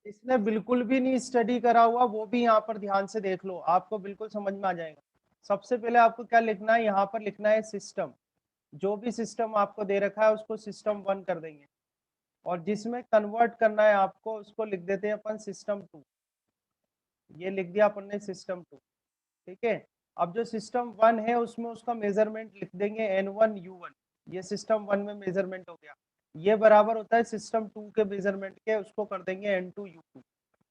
इसने बिल्कुल भी नहीं स्टडी करा हुआ वो भी यहाँ पर ध्यान से देख लो, आपको बिल्कुल समझ में आ जाएगा। सबसे पहले आपको क्या लिखना है, यहाँ पर लिखना है सिस्टम। जो भी सिस्टम आपको दे रखा है उसको सिस्टम 1 कर देंगे, और जिसमें कन्वर्ट करना है आपको उसको लिख देते हैं अपन सिस्टम 2। ये लिख दिया अपन ने सिस्टम 2, ठीक है। अब जो सिस्टम 1 है उसमें उसका मेजरमेंट लिख देंगे N1 U1, ये सिस्टम 1 में मेजरमेंट हो गया। ये बराबर होता है सिस्टम 2 के मेजरमेंट के, उसको कर देंगे N2U2।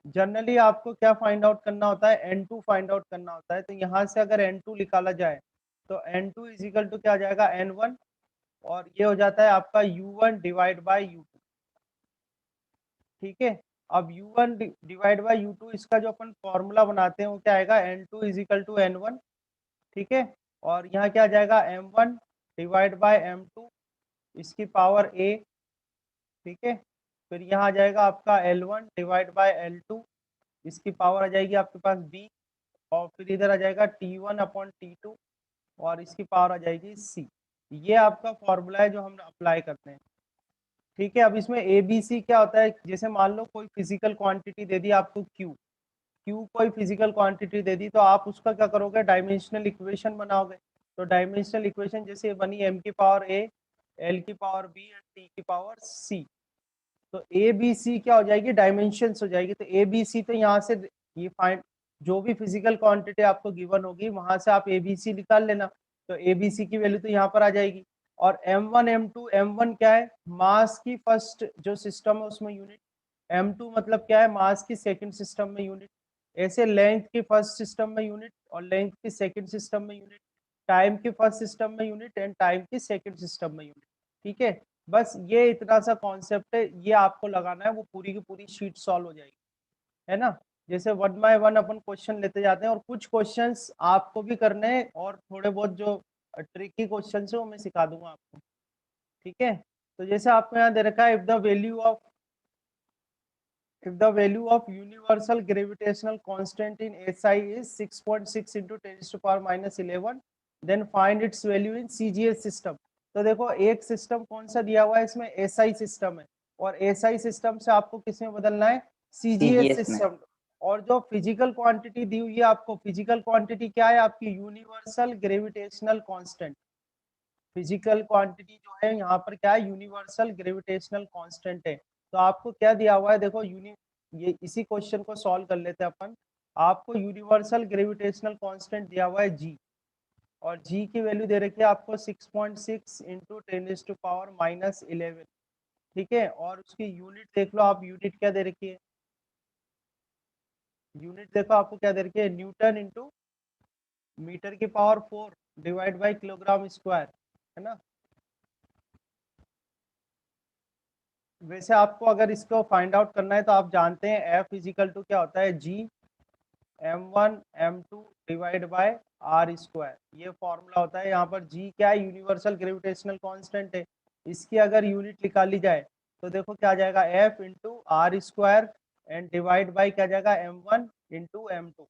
जनरली आपको क्या फाइंड आउट करना होता है, N2 फाइंड आउट करना होता है। तो यहाँ से अगर N2 निकाला जाए तो N2 इजिकल टू क्या आ जाएगा N1, और ये हो जाता है आपका U1 डिवाइड बाई U2, ठीक है। अब U1 डिवाइड बाई U2 इसका जो अपन फॉर्मूला बनाते हैं वो क्या आएगा, N2 इजिकल टू N1, ठीक है। और यहाँ क्या आ जाएगा M1 डिवाइड बाई M2 इसकी पावर A, ठीक है। फिर यहाँ आ जाएगा आपका L1 डिवाइड बाई L2 इसकी पावर आ जाएगी आपके पास B, और फिर इधर आ जाएगा T1 अपॉन T2 और इसकी पावर आ जाएगी C। ये आपका फॉर्मूला है जो हम अप्लाई करते हैं, ठीक है। अब इसमें ABC क्या होता है, जैसे मान लो कोई फिजिकल क्वांटिटी दे दी आपको Q कोई फिजिकल क्वांटिटी दे दी, तो आप उसका क्या करोगे, डायमेंशनल इक्वेशन बनाओगे। तो डायमेंशनल इक्वेशन जैसे बनी m की पावर A, L की पावर B एंड T की पावर C। तो ABC क्या हो जाएगी, डायमेंशंस हो जाएगी। तो ABC तो यहाँ से ये फाइंड, जो भी फिजिकल क्वांटिटी आपको गिवन होगी वहां से आप ABC निकाल लेना। तो ABC की वैल्यू तो यहाँ पर आ जाएगी। और M1 M2, M1 क्या है, मास की फर्स्ट जो सिस्टम है उसमें यूनिट, M2 मतलब क्या है, मास की सेकंड सिस्टम में यूनिट। ऐसे लेंथ की फर्स्ट सिस्टम में यूनिट और लेंथ की सेकंड सिस्टम में यूनिट, टाइम की फर्स्ट सिस्टम में यूनिट एंड टाइम की सेकंड सिस्टम में यूनिट, ठीक है। बस ये इतना सा कॉन्सेप्ट है, ये आपको लगाना है, वो पूरी की पूरी शीट सॉल्व हो जाएगी, है ना। जैसे 1 बाय 1 अपन क्वेश्चन लेते जाते हैं, और कुछ क्वेश्चंस आपको भी करने हैं और थोड़े बहुत जो ट्रिकी क्वेश्चंस है वो मैं सिखा दूंगा आपको, ठीक है। तो जैसे आपको यहाँ दे रखा है, if the value of universal gravitational constant in SI is 6.6 into 10 to power minus 11, then find its value in CGS system। तो देखो एक सिस्टम कौन सा दिया हुआ है इसमें, SI सिस्टम है, और SI सिस्टम से आपको किस में बदलना है, CGS सीजीएस में। सिस्टम। और जो फिजिकल क्वांटिटी दी हुई है आपको, फिजिकल क्वांटिटी क्या है आपकी, universal gravitational constant. Physical quantity जो है यहाँ पर क्या है, यूनिवर्सल ग्रेविटेशनल कांस्टेंट है। तो आपको क्या दिया हुआ है, देखो ये इसी क्वेश्चन को सॉल्व कर लेते हैं अपन। आपको यूनिवर्सल ग्रेविटेशनल कांस्टेंट दिया हुआ है G, और G की वैल्यू दे रखी है आपको 6.6 इंटू 10 टू पावर माइनस 11, ठीक है। और उसकी यूनिट देख लो आप, यूनिट क्या दे रखी है, यूनिट देखो आपको क्या दे रखी है, न्यूटन इंटू मीटर की power 4 divide by kilogram square, है ना। वैसे आपको अगर इसको फाइंड आउट करना है तो आप जानते हैं F इजिकल टू क्या होता है, G M1 M2 divide by R square, ये फॉर्मूला होता है। यहाँ पर G क्या है, यूनिवर्सल ग्रेविटेशनल कांस्टेंट है। इसकी अगर यूनिट निकाली जाए तो देखो क्या आ जाएगा, F into R square and divide by क्या जाएगा M1 इंटू M2,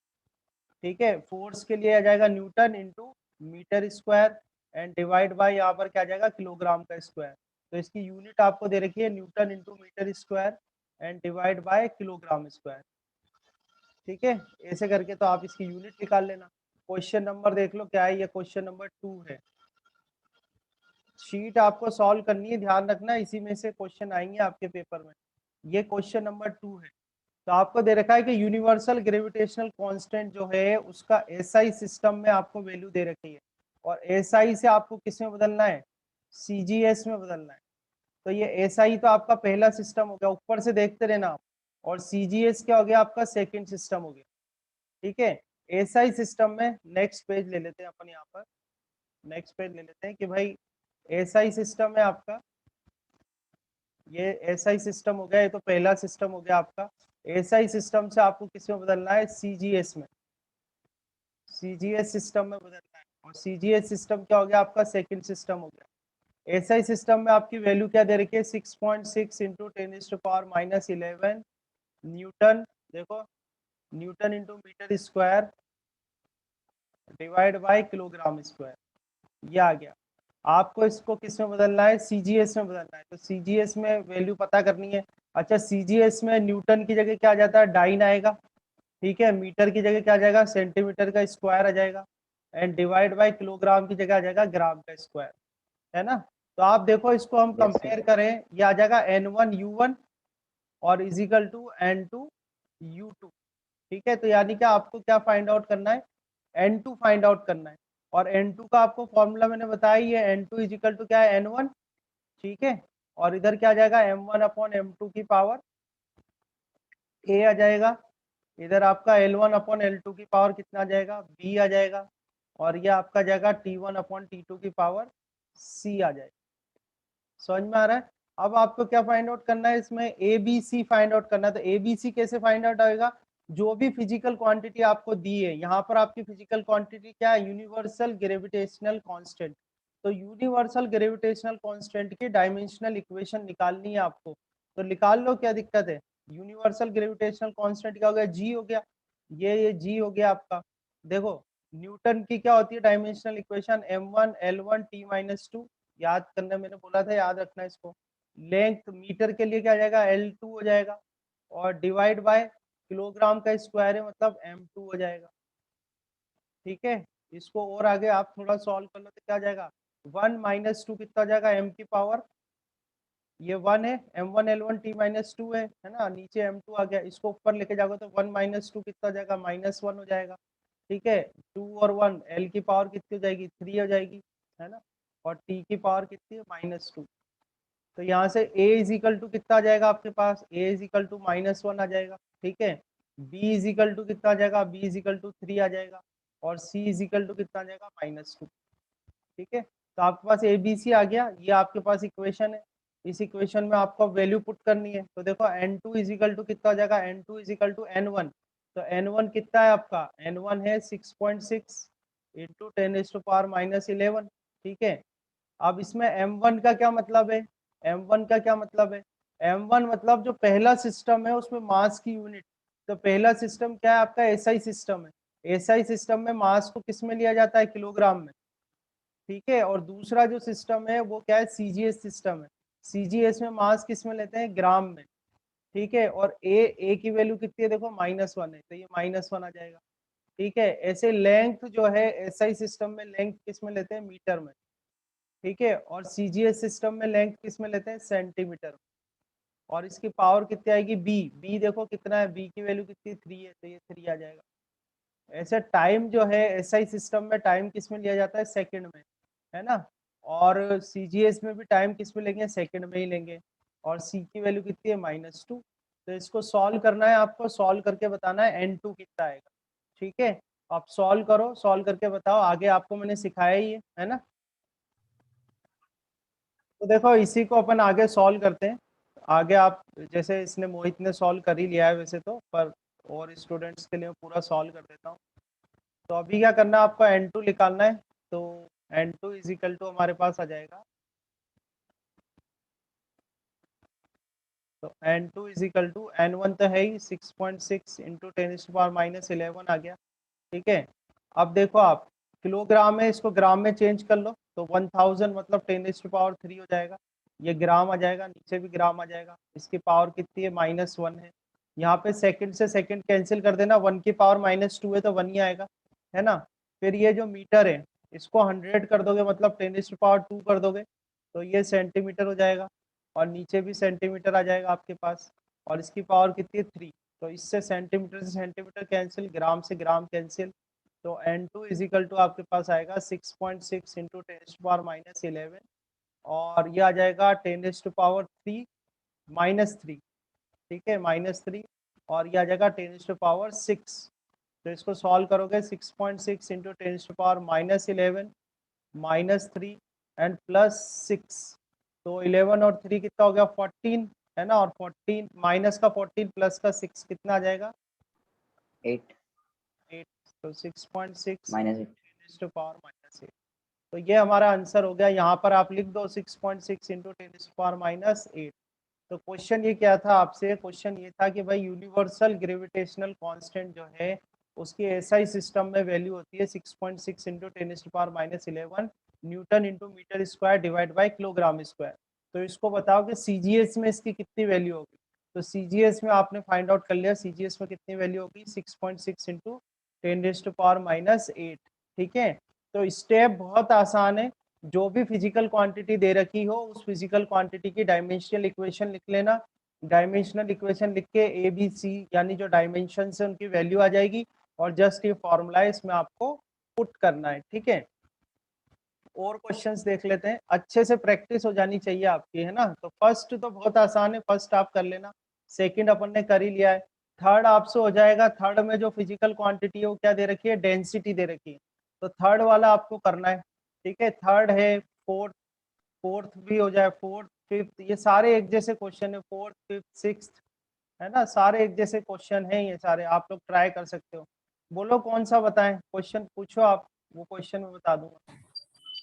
ठीक है। फोर्स के लिए आ जाएगा newton into metre square and divide by यहाँ पर क्या आ जाएगा, किलोग्राम का स्क्वायर। तो इसकी यूनिट आपको दे रखी है newton into metre square and divide by kilogram square, ठीक है। ऐसे करके तो आप इसकी यूनिट निकाल लेना। क्वेश्चन नंबर देख लो क्या है, ये क्वेश्चन नंबर 2 है। शीट आपको सॉल्व करनी है, ध्यान रखना इसी में से क्वेश्चन आएंगे आपके पेपर में। ये क्वेश्चन नंबर 2 है। तो आपको दे रखा है कि यूनिवर्सल ग्रेविटेशनल कांस्टेंट जो है उसका एसआई सिस्टम में आपको वैल्यू दे रखी है, और एसआई से आपको किस में बदलना है, सीजीएस में बदलना है। तो ये एसआई तो आपका पहला सिस्टम हो गया, ऊपर से देखते रहना आप। और सीजीएस क्या हो गया आपका, सेकेंड सिस्टम हो गया, ठीक है। एसआई सिस्टम में नेक्स्ट पेज ले लेते हैं अपन, यहाँ पर नेक्स्ट पेज ले लेते हैं कि भाई एसआई सिस्टम है आपका, ये एसआई सिस्टम हो गया, ये तो पहला सिस्टम हो गया आपका। एसआई सिस्टम से आपको किस में बदलना है, सीजीएस में, सीजीएस सिस्टम में बदलना है। और सीजीएस सिस्टम क्या हो गया आपका, सेकंड सिस्टम हो गया। एसआई सिस्टम में आपकी वैल्यू क्या दे रखी है, 6.6 into 10 to power minus 11 newton, देखो newton into metre square divide by kilogram square, ये आ गया। आपको इसको किस में बदलना है, सीजीएस में बदलना है। तो सीजीएस में वैल्यू पता करनी है, अच्छा सीजीएस में न्यूटन की जगह क्या आ जाता है, डाइन आएगा, ठीक है। मीटर की जगह क्या आ जाएगा, सेंटीमीटर का स्क्वायर आ जाएगा, एंड डिवाइड बाय किलोग्राम की जगह आ जाएगा ग्राम का स्क्वायर, है ना। तो आप देखो इसको हम यस कंपेयर करें, ये आ जाएगा N1U1 और इजिकल टू N2U2, ठीक है। तो यानी कि आपको क्या फाइंड आउट करना है, N2 फाइंड आउट करना है, और N2 का आपको फॉर्मूला मैंने बताया ही है, N2 इजिकल टू क्या है N1, ठीक है। और इधर क्या आ जाएगा M1/M2 की पावर A आ जाएगा, इधर आपका L1/L2 की पावर कितना आ जाएगा, B आ जाएगा, और ये आपका जाएगा T1/T2 की पावर C आ जाएगा। समझ में आ रहा है। अब आपको क्या फाइंड आउट करना है, इसमें ABC फाइंड आउट करना है। तो ABC कैसे फाइंड आउट होगा, जो भी फिजिकल क्वांटिटी आपको दी है, यहाँ पर आपकी फिजिकल क्वांटिटी क्या है, यूनिवर्सल ग्रेविटेशनल कांस्टेंट। तो यूनिवर्सल ग्रेविटेशनल कांस्टेंट की डायमेंशनल इक्वेशन निकालनी है आपको, तो निकाल लो, क्या दिक्कत है। यूनिवर्सल ग्रेविटेशनल कांस्टेंट क्या हो गया, जी हो गया, ये जी हो गया आपका। देखो न्यूटन की क्या होती है डायमेंशनल इक्वेशन, M1L1T-2, याद करना, मैंने बोला था याद रखना इसको। लेंथ मीटर के लिए क्या आ जाएगा, L2 हो जाएगा, और डिवाइड बाय किलोग्राम का स्क्वायर है, मतलब M2 हो जाएगा, ठीक है। इसको और आगे आप थोड़ा सॉल्व कर लो तो क्या आ जाएगा, 1 - 2 कितना आ जाएगा, m की पावर, ये 1 है, M1L1T-2 है ना, नीचे M2 आ गया, इसको ऊपर लेके जाओगे तो 1 - 2 कितना आ जाएगा, -1 हो जाएगा, ठीक है। 2 और 1, L की पावर कितनी हो जाएगी, 3 हो जाएगी, है ना, और T की पावर कितनी है, -2। तो यहाँ से A इजिकल टू कितना आ जाएगा आपके पास, A इजिकल टू -1 आ जाएगा, ठीक है। B इजिकल टू कितना आ जाएगा, B इजिकल टू 3 आ जाएगा, और C इजिकल टू कितना आ जाएगा, -2, ठीक है। तो आपके पास ABC आ गया, ये आपके पास इक्वेशन है। इस इक्वेशन में आपको वैल्यू पुट करनी है, तो देखो N2 इजिकल टू कितना हो जाएगा, N2 इजिकल टू N1। तो N1 कितना है आपका, N1 है 6.6 इंटू 10⁻⁻11, ठीक है। अब इसमें M1 का क्या मतलब है, M1 का क्या मतलब है, M1 मतलब जो पहला सिस्टम है उसमें मास की यूनिट। तो पहला सिस्टम क्या है आपका, एसआई सिस्टम है। एसआई सिस्टम में मास को किस में लिया जाता है, किलोग्राम में, ठीक है। और दूसरा जो सिस्टम है वो क्या है, सीजीएस सिस्टम है। सीजीएस में मास किस में लेते हैं, ग्राम में, ठीक है। और ए की वैल्यू कितनी है, देखो -1 है, तो ये -1 आ जाएगा, ठीक है। ऐसे लेंथ जो है एसआई सिस्टम में लेंथ किस में लेते हैं, मीटर में, ठीक है। और सीजीएस सिस्टम में लेंथ किस में लेते हैं, सेंटीमीटर में। और इसकी पावर कितनी आएगी, बी देखो कितना है, बी की वैल्यू कितनी, 3 है, तो ये 3 आ जाएगा। ऐसे टाइम जो है एसआई सिस्टम में टाइम किस में लिया जाता है, सेकंड में, है ना। और सीजीएस में भी टाइम किस में लेंगे, सेकंड में ही लेंगे। और सी की वैल्यू कितनी है, -2। तो इसको सॉल्व करना है आपको, सॉल्व करके बताना है N2 कितना आएगा, ठीक है। आप सॉल्व करो, सॉल्व करके बताओ, आगे आपको मैंने सिखाया ही है ना। तो देखो इसी को अपन आगे सॉल्व करते हैं। आगे आप, जैसे इसने मोहित ने सॉल्व कर ही लिया है वैसे तो, पर और स्टूडेंट्स के लिए मैं पूरा सॉल्व कर देता हूँ। तो अभी क्या करना है आपको, N2 निकालना है। तो N2 इजिकल टू हमारे पास आ जाएगा, तो N2 इजिकल टू N1 तो है ही 6.6 इंटू 10⁻⁻11 आ गया, ठीक है। अब देखो आप, किलोग्राम में इसको ग्राम में चेंज कर लो, तो 1000 मतलब 10⁻3 हो जाएगा। ये ग्राम आ जाएगा, नीचे भी ग्राम आ जाएगा। इसकी पावर कितनी है, -1 है। यहाँ पे सेकंड से सेकंड कैंसिल कर देना, 1 की पावर -2 है तो 1 ही आएगा, है ना। फिर ये जो मीटर है इसको 100 कर दोगे, मतलब 10⁻2 कर दोगे, तो ये सेंटीमीटर हो जाएगा। और नीचे भी सेंटीमीटर आ जाएगा आपके पास, और इसकी पावर कितनी है, 3। तो इससे सेंटीमीटर से सेंटीमीटर कैंसिल, ग्राम से ग्राम कैंसिल। तो N2 इजिकल टू आपके पास आएगा 6.6 इंटू 10⁻11, और ये आ जाएगा 10⁻3 -3, ठीक है, -3। और ये आ जाएगा 10⁻6। तो इसको सॉल्व करोगे, 6.6 इंटू 10⁻11 -3 एंड +6, तो 11 और 3 कितना हो गया, 14, है ना। और 14 माइनस का 14 प्लस का 6 कितना आ जाएगा, 8 8। तो 6.6 -8 10⁻−8। तो ये हमारा आंसर हो गया। यहाँ पर आप लिख दो 6.6 इंटू 10⁻−8। तो क्वेश्चन ये क्या था आपसे, क्वेश्चन ये था कि भाई यूनिवर्सल ग्रेविटेशनल कांस्टेंट जो है उसकी एसआई सिस्टम में वैल्यू होती है 6.6 into 10⁻11 newton into metre square divide by kilogram square. तो इसको बताओ कि सीजीएस में इसकी कितनी वैल्यू होगी। तो सीजीएस में आपने फाइंड आउट कर लिया, सीजीएस में कितनी वैल्यू होगी 6.6 इंटू 10⁻⁸ ठीक है। तो स्टेप बहुत आसान है, जो भी फिजिकल क्वांटिटी दे रखी हो उस फिजिकल क्वांटिटी की डायमेंशनल इक्वेशन लिख लेना, डायमेंशनल इक्वेशन लिख के ए बी सी यानी जो डायमेंशन है उनकी वैल्यू आ जाएगी, और जस्ट ये फॉर्मूला है इसमें आपको पुट करना है, ठीक है। और क्वेश्चंस देख लेते हैं, अच्छे से प्रैक्टिस हो जानी चाहिए आपकी, है ना। तो फर्स्ट तो बहुत आसान है, फर्स्ट आप कर लेना, सेकंड अपन ने कर ही लिया है, थर्ड आपसे हो जाएगा। थर्ड में जो फिजिकल क्वांटिटी है वो क्या दे रखी है, डेंसिटी दे रखी है, तो थर्ड वाला आपको करना है, ठीक है। थर्ड है, फोर्थ, फोर्थ भी हो जाए, फोर्थ फिफ्थ, ये सारे एक जैसे क्वेश्चन है, फोर्थ फिफ्थ सिक्स्थ, है ना, सारे एक जैसे क्वेश्चन है, ये सारे आप लोग ट्राई कर सकते हो। बोलो कौन सा बताएं, क्वेश्चन पूछो आप, वो क्वेश्चन मैं बता दूंगा।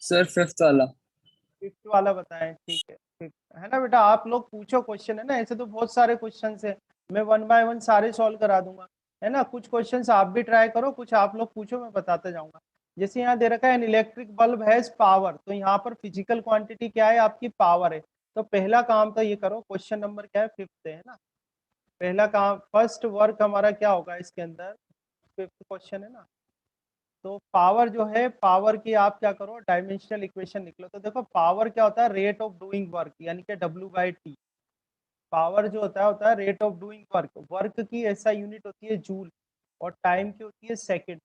सर फिफ्थ वाला। फिफ्थ वाला बताएं, ठीक है, फिफ्थ है ना बेटा, आप लोग पूछो क्वेश्चन, है ना, ऐसे तो बहुत सारे क्वेश्चन है, मैं वन बाय वन सारे सॉल्व करा दूंगा, है ना। कुछ क्वेश्चंस आप भी ट्राई करो, कुछ आप लोग पूछो, मैं बताते जाऊंगा। जैसे यहाँ दे रखा है an electric bulb has power, तो यहाँ पर फिजिकल क्वांटिटी क्या है, आपकी पावर है। तो पहला काम तो ये करो, क्वेश्चन नंबर क्या है, फिफ्थ है ना। पहला काम, फर्स्ट वर्क हमारा क्या होगा इसके अंदर, फिफ्थ क्वेश्चन है ना। तो पावर जो है, पावर की आप क्या करो, डायमेंशनल इक्वेशन निकलो। तो देखो पावर क्या होता है, रेट ऑफ डूइंग वर्क, यानी कि W/T। पावर जो होता है rate of doing work, work की ऐसा यूनिट होती है जूल, और टाइम की होती है सेकंड।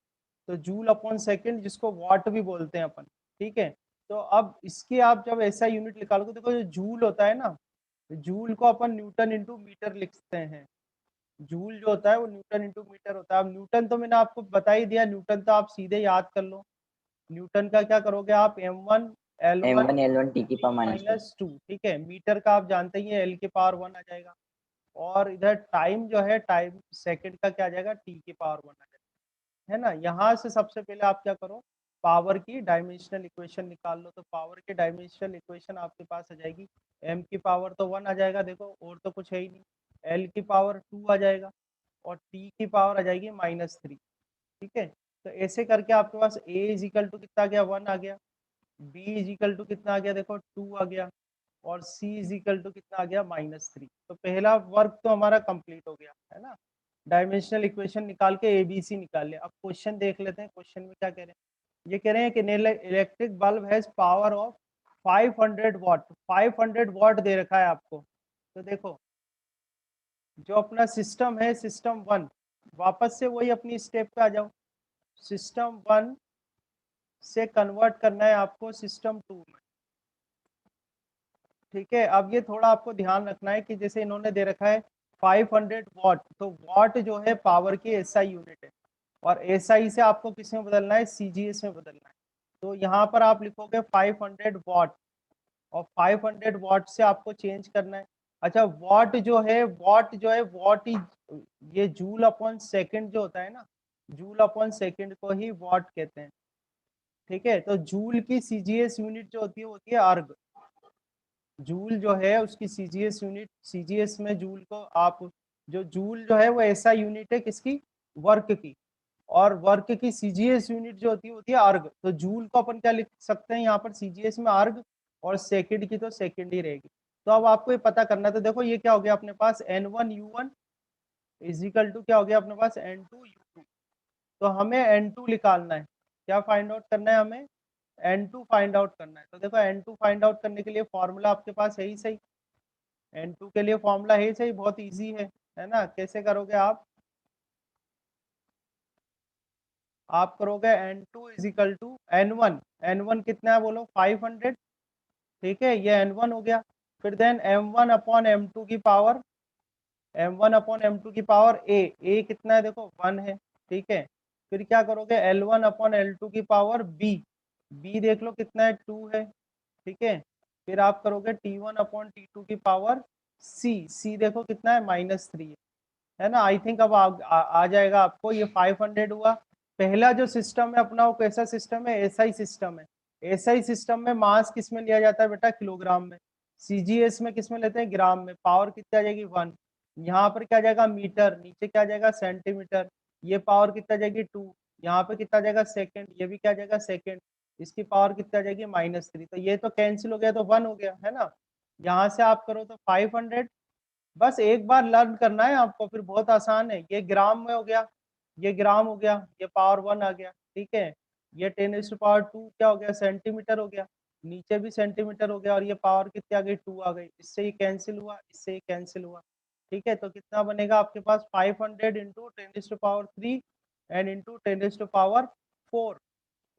तो जूल अपॉन सेकंड, जिसको वाट भी बोलते हैं अपन, ठीक है। तो अब इसकी आप जब ऐसा यूनिट निकालोगे, देखो जो जूल होता है ना, जूल को अपन न्यूटन इंटू मीटर लिखते हैं। जूल जो होता है वो न्यूटन इंटू मीटर होता है। अब न्यूटन तो मैंने आपको बता ही दिया, न्यूटन तो आप सीधे याद कर लो। न्यूटन का क्या करोगे आप, m1 l1 M1 L1 T की t पावर -2। माइनस टू, ठीक है। मीटर का आप जानते ही है l की पावर 1 आ जाएगा, और इधर टाइम जो है, टाइम सेकंड का क्या आ जाएगा, t की पावर 1 आ जाएगा, है ना। यहाँ से सबसे पहले आप क्या करो, पावर की डायमेंशनल इक्वेशन निकाल लो। तो पावर की डायमेंशनल इक्वेशन आपके पास आ जाएगी, m की पावर तो 1 आ जाएगा, देखो और तो कुछ है ही नहीं, l की पावर 2 आ जाएगा, और t की पावर आ जाएगी -3, ठीक है। तो ऐसे करके आपके पास a इजिकल टू कितना आ गया, 1 आ गया, b इजिकल टू कितना आ गया, देखो 2 आ गया, और c इजिकल टू कितना आ गया, -3। तो पहला वर्क तो हमारा कंप्लीट हो गया, है ना। डायमेंशनल इक्वेशन निकाल के ABC निकाल लिया। अब क्वेश्चन देख लेते हैं, क्वेश्चन में क्या कह रहे हैं। ये कह रहे हैं कि electric bulb has power of 500 वाट, 500 वाट दे रखा है आपको। तो देखो जो अपना सिस्टम है, सिस्टम 1, वापस से वही अपनी स्टेप पे आ जाओ, सिस्टम 1 से कन्वर्ट करना है आपको सिस्टम 2 में, ठीक है। अब ये थोड़ा आपको ध्यान रखना है कि जैसे इन्होंने दे रखा है 500 वाट, तो वाट जो है पावर की एसआई यूनिट है, और एसआई से आपको किस में बदलना है, सीजीएस में बदलना है। तो यहाँ पर आप लिखोगे 500 वाट, और 500 वाट से आपको चेंज करना है। अच्छा वाट जो है, वाट जो है, वाट इज, ये जूल अपॉन सेकंड जो होता है ना, जूल अपॉन सेकंड को ही वाट कहते हैं, ठीक है। तो जूल की सीजीएस यूनिट जो होती है वो होती है अर्ग। जूल जो है उसकी सीजीएस यूनिट, सीजीएस में जूल को आप, जो जूल जो है वो ऐसा यूनिट है किसकी, वर्क की, और वर्क की सीजीएस यूनिट जो होती है अर्ग। तो जूल को अपन क्या लिख सकते हैं यहाँ पर, सीजीएस में अर्ग, और सेकंड की तो सेकंड ही रहेगी। तो अब आपको ये पता करना है, तो देखो ये क्या हो गया अपने पास, N1 U1 इजिकल टू क्या हो गया अपने पास, N2 U2। तो हमें N2 निकालना है, क्या फाइंड आउट करना है हमें, N2 फाइंड आउट करना है। तो देखो N2 फाइंड आउट करने के लिए फॉर्मूला आपके पास है ही सही, N2 के लिए फॉर्मूला है ही सही, बहुत इजी है ना। कैसे करोगे आप करोगे N2 is equal to N1, N1 कितना है बोलो, 500, ठीक है, ये N1 हो गया। फिर देन M1 अपॉन M2 की पावर, M1 अपॉन M2 की पावर A कितना है देखो 1 है, ठीक है। फिर क्या करोगे L1 अपॉन L2 की पावर B देख लो कितना है 2 है, ठीक है। फिर आप करोगे T1 अपॉन T2 की पावर C देखो कितना है -3 है ना। आई थिंक अब आ जाएगा आपको, ये 500 हुआ। पहला जो सिस्टम है अपना वो कैसा सिस्टम है, एसआई सिस्टम है। एसआई सिस्टम में मास किस में लिया जाता है बेटा, किलोग्राम में। सीजीएस में किस में लेते हैं, ग्राम में। पावर कितना आ जाएगी 1, यहाँ पर क्या जाएगा मीटर, नीचे क्या जाएगा सेंटीमीटर। ये पावर कितना जाएगी 2, यहाँ पे कितना जाएगा सेकंड, ये भी क्या जाएगा सेकंड। इसकी पावर कितना जाएगी -3। तो ये तो कैंसिल हो गया, तो 1 हो गया, है ना। यहाँ से आप करो तो 500 बस एक बार लर्न करना है आपको, फिर बहुत आसान है। ये ग्राम में हो गया, ये ग्राम हो गया, ये पावर 1 आ गया, ठीक है। ये 10⁻², क्या हो गया, सेंटीमीटर हो गया, नीचे भी सेंटीमीटर हो गया, और ये पावर कितनी आ गई, 2 आ गई। इससे ये कैंसिल हुआ, इससे ये कैंसिल हुआ, ठीक है। तो कितना बनेगा आपके पास, 500 इंटू 10⁻³ एंड इंटू 10⁻⁴।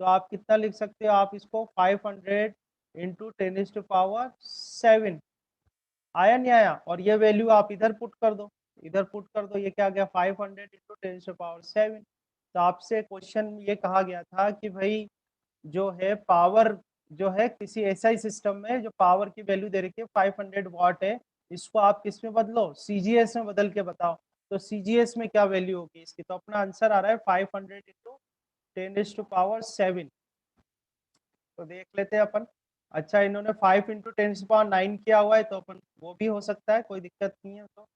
तो आप कितना लिख सकते हो, आप इसको 500 इंटू 10⁻⁷ आया नहीं आया। और ये वैल्यू आप इधर पुट कर दो, इधर पुट कर दो, ये क्या आ गया, 500 इंटू 10⁻⁷। तो आपसे क्वेश्चन ये कहा गया था कि भाई जो है पावर, जो है किसी ऐसा ही सिस्टम में जो पावर की वैल्यू दे रखी है 500 वाट है, इसको आप किस में बदलो, सीजीएस में बदल के बताओ। तो सीजीएस में क्या वैल्यू होगी इसकी, तो अपना आंसर आ रहा है 500 इंटू 10⁻⁷। तो देख लेते हैं अपन। अच्छा, इन्होंने 5 इंटू 10⁹ किया हुआ है, तो अपन वो भी हो सकता है, कोई दिक्कत नहीं है, तो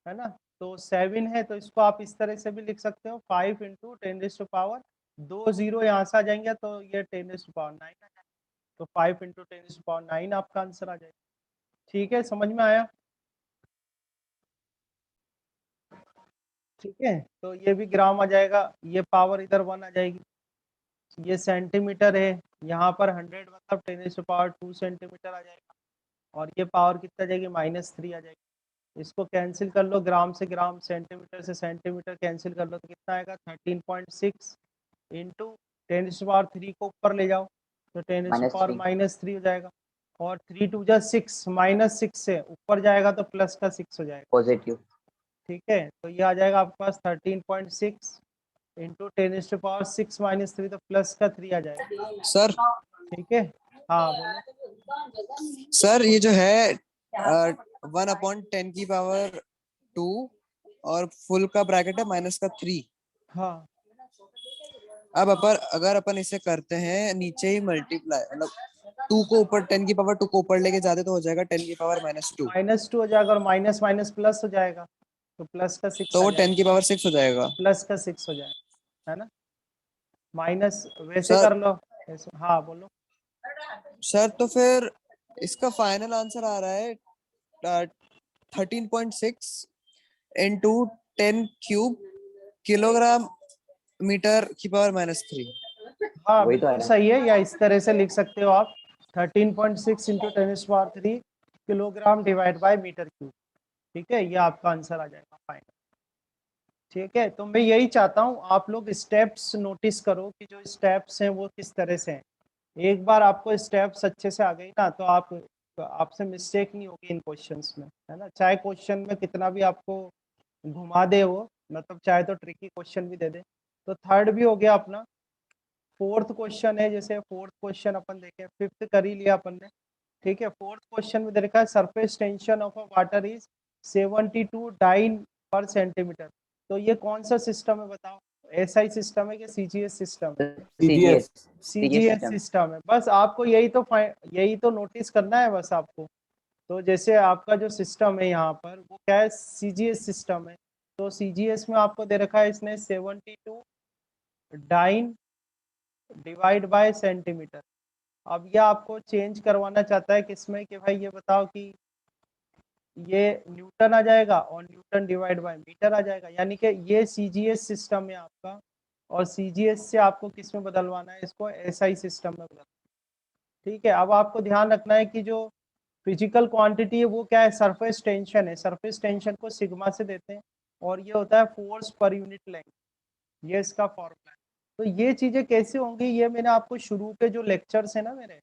है ना। तो 7 है, तो इसको आप इस तरह से भी लिख सकते हो, 5 इंटू 10⁻², 0 यहाँ से आ जाएंगे, तो ये 10⁹ आ जाएगा। तो 5 इंटू 10⁹ आपका आंसर आ जाएगा। ठीक है, समझ में आया। ठीक है, तो ये भी ग्राम आ जाएगा, ये पावर इधर 1 आ जाएगी, ये सेंटीमीटर है, यहाँ पर 100 मतलब 10⁻² सेंटीमीटर आ जाएगा, और ये पावर कितना जाएगी, -3 आ जाएगी। इसको कैंसिल कर लो, ग्राम से ग्राम, सेंटीमीटर से सेंटीमीटर कैंसिल कर लो, तो कितना आएगा, 13.6 इंटू 10⁻³ को ऊपर ले जाओ, तो 10⁻³ हो जाएगा, और 3 2 जा 6, -6 से ऊपर जाएगा तो प्लस का 6 हो जाएगा, पॉजिटिव। ठीक है। तो ये आ जाएगा आपके पास 13.6 इंटू 10⁻⁶ - 3, तो प्लस का 3 आ जाएगा, सर ठीक है। हाँ बोलो। सर ये जो है 1/10⁻², और फुल का ब्रैकेट है -3। हाँ अब अगर अपन इसे करते हैं नीचे ही मल्टीप्लाई, मतलब 2 को ऊपर, 10⁻² को ऊपर लेके जाते तो हो जाएगा 10⁻²। -2 हो जाएगा, और माइनस माइनस प्लस हो जाएगा, तो प्लस का 6 तो आ वो जाएगा, 10⁻6 हो जाएगा। प्लस का 6 हो जाएगा, है ना। माइनस वैसे सर कर लो ऐसे, हाँ बोलो। सर तो फिर इसका फाइनल आंसर आ रहा है 13.6 इंटू 10³ किलोग्राम मीटर की पावर -3। हाँ वही तो आ बिल्कुल रहा है। सही है, या इस तरह से लिख सकते हो आप, 13.6 into 10⁻³ kilogram divide by metre cube, ठीक है। ये आपका आंसर आ जाएगा फाइनल, ठीक है। तो मैं यही चाहता हूँ आप लोग स्टेप्स नोटिस करो कि जो स्टेप्स हैं वो किस तरह से हैं। एक बार आपको स्टेप्स अच्छे से आ गई ना, तो आपसे मिस्टेक नहीं होगी इन क्वेश्चंस में, है ना। चाहे क्वेश्चन में कितना भी आपको घुमा दे वो, मतलब चाहे तो ट्रिकी क्वेश्चन भी दे दे। तो थर्ड भी हो गया अपना। फोर्थ क्वेश्चन है, जैसे फोर्थ क्वेश्चन अपन देखें, फिफ्थ कर ही लिया अपन ने, ठीक है। फोर्थ क्वेश्चन में दे रखा है surface tension of a water is 72 dyne per centimetre. तो ये कौन सा सिस्टम है बताओ, एसआई सिस्टम है कि सीजीएस सिस्टम है? CGS. CGS CGS system. System है। बस आपको यही तो नोटिस करना है बस आपको। तो जैसे आपका जो सिस्टम है यहाँ पर वो क्या है, सीजीएस सिस्टम है। तो सीजीएस में आपको दे रखा है इसने 72 डाइन डिवाइड बाय सेंटीमीटर। अब ये आपको चेंज करवाना चाहता है किसमें, कि भाई ये बताओ कि ये न्यूटन आ जाएगा और न्यूटन डिवाइड बाय मीटर आ जाएगा, यानी कि ये सीजीएस सिस्टम है आपका, और सीजीएस से आपको किस में बदलवाना है, इसको एसआई सिस्टम में बदलवाना है, ठीक है। अब आपको ध्यान रखना है कि जो फिजिकल क्वांटिटी है वो क्या है, सरफेस टेंशन है। सरफेस टेंशन को सिग्मा से देते हैं, और ये होता है फोर्स पर यूनिट लेंथ, ये इसका फॉर्मूला है। तो ये चीजें कैसे होंगी, ये मैंने आपको शुरू के जो लेक्चर्स है ना मेरे,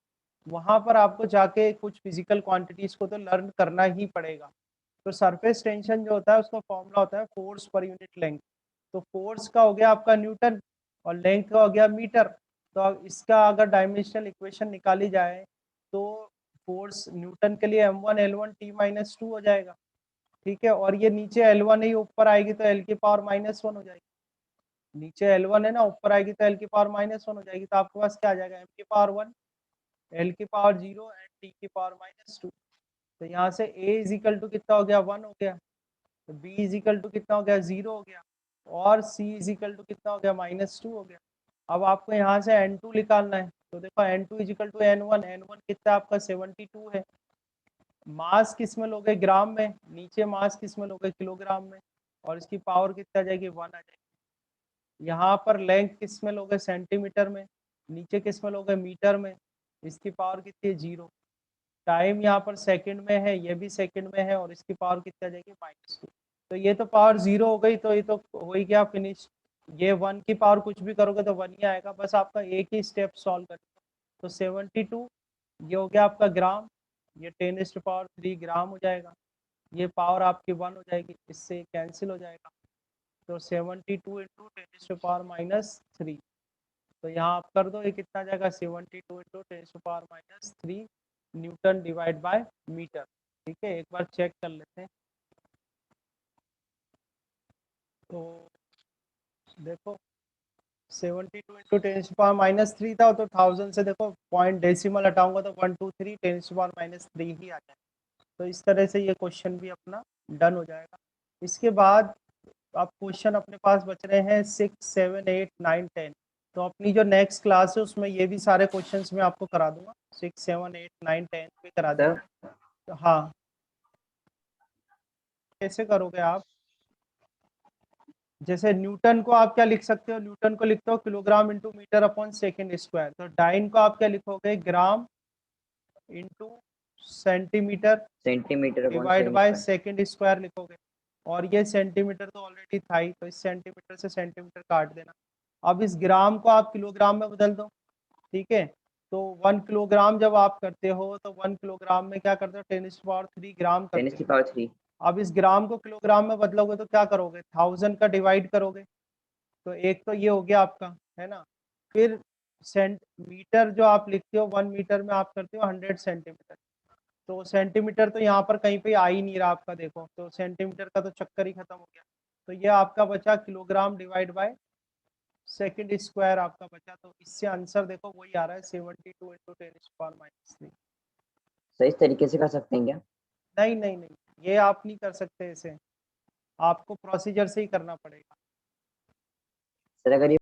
वहां पर आपको जाके कुछ फिजिकल क्वांटिटीज को तो लर्न करना ही पड़ेगा। तो सरफेस टेंशन जो होता है उसका फॉर्मूला होता है फोर्स पर यूनिट लेंथ। तो फोर्स का हो गया आपका न्यूटन, और लेंथ का हो गया मीटर। तो अब इसका अगर डायमेंशनल इक्वेशन निकाली जाए, तो फोर्स न्यूटन के लिए m1 L1 T - 2 हो जाएगा, ठीक है। और ये नीचे L1 है, ऊपर आएगी तो L की पावर -1 हो जाएगी। नीचे L1 है ना, ऊपर आएगी तो L की पावर -1 हो जाएगी। तो आपके पास क्या आ जाएगा, m की पावर 1, L की पावर 0 एंड T की पावर -2। तो यहाँ से A इज इक्वल टू कितना हो गया, 1 हो गया। तो B इज इक्वल टू कितना हो गया, 0 हो गया। और C इज इक्वल टू कितना हो गया, -2 हो गया। अब आपको यहाँ से N2 निकालना है। तो देखो N2 is equal to N1, N1 कितना आपका 72 है, मास किस में लोगे, ग्राम में, नीचे मास किस में लोगे, किलोग्राम में, और इसकी पावर कितना आ जाएगी, 1 आ जाएगी। यहाँ पर लेंथ किस में लोगे, सेंटीमीटर में, नीचे किस में लोगे, मीटर में, इसकी पावर कितनी है, 0। टाइम यहाँ पर सेकंड में है, ये भी सेकंड में है, और इसकी पावर कितनी आ जाएगी, -2। तो ये तो पावर 0 हो गई, तो ये तो हो ही गया फिनिश। ये 1 की पावर कुछ भी करोगे तो 1 ही आएगा, बस आपका एक ही स्टेप सॉल्व करना। तो 72 ये हो गया आपका ग्राम, ये 10⁻³ ग्राम हो जाएगा, ये पावर आपकी 1 हो जाएगी, इससे कैंसिल हो जाएगा। तो 72 इंटू 10⁻³ तो यहाँ आप कर दो, ये कितना आ जाएगा, 72 into 10⁻³ newton divide by metre. ठीक है, एक बार चेक कर लेते हैं। तो देखो 72 इंटू 10⁻³ था, तो 1000 से देखो पॉइंट डेसिमल हटाऊंगा तो 123 10⁻³ ही आ जाएगा। तो इस तरह से ये क्वेश्चन भी अपना डन हो जाएगा। इसके बाद आप क्वेश्चन अपने पास बच रहे हैं 6, 7, 8, 9, 10। तो अपनी जो नेक्स्ट क्लास है उसमें ये भी सारे क्वेश्चंस मैं आपको करा दूंगा, 6, 7, 8, 9, 10 भी करा दूंगा। तो हाँ, कैसे करोगे आप, जैसे न्यूटन को आप क्या लिख सकते हो, न्यूटन को लिखते हो kilogram into metre upon second square. तो डाइन को आप क्या लिखोगे, gram into centimetre divide by second square लिखोगे। और ये सेंटीमीटर तो ऑलरेडी था ही, तो इस सेंटीमीटर से सेंटीमीटर काट देना। अब इस ग्राम को आप किलोग्राम में बदल दो। ठीक है, तो 1 किलोग्राम जब आप करते हो तो 1 किलोग्राम में क्या करते हो, 10⁻³ ग्राम करते हो। अब इस ग्राम को किलोग्राम में बदलोगे तो क्या करोगे, 1000 का डिवाइड करोगे। तो एक तो ये हो गया आपका, है ना। फिर मीटर जो आप लिखते हो, 1 मीटर में आप करते हो 100 सेंटीमीटर। तो सेंटीमीटर तो यहाँ पर कहीं पे आ ही नहीं रहा आपका, देखो तो सेंटीमीटर का तो चक्कर ही खत्म हो गया। तो ये आपका बचा kilogram divide by second square आपका बचा। तो इससे आंसर देखो वही आ रहा है, 72 इंटू 10⁻³ तो इस तरीके से कर सकते हैं क्या? नहीं नहीं नहीं, ये आप नहीं कर सकते, इसे आपको प्रोसीजर से ही करना पड़ेगा। सर अगर ये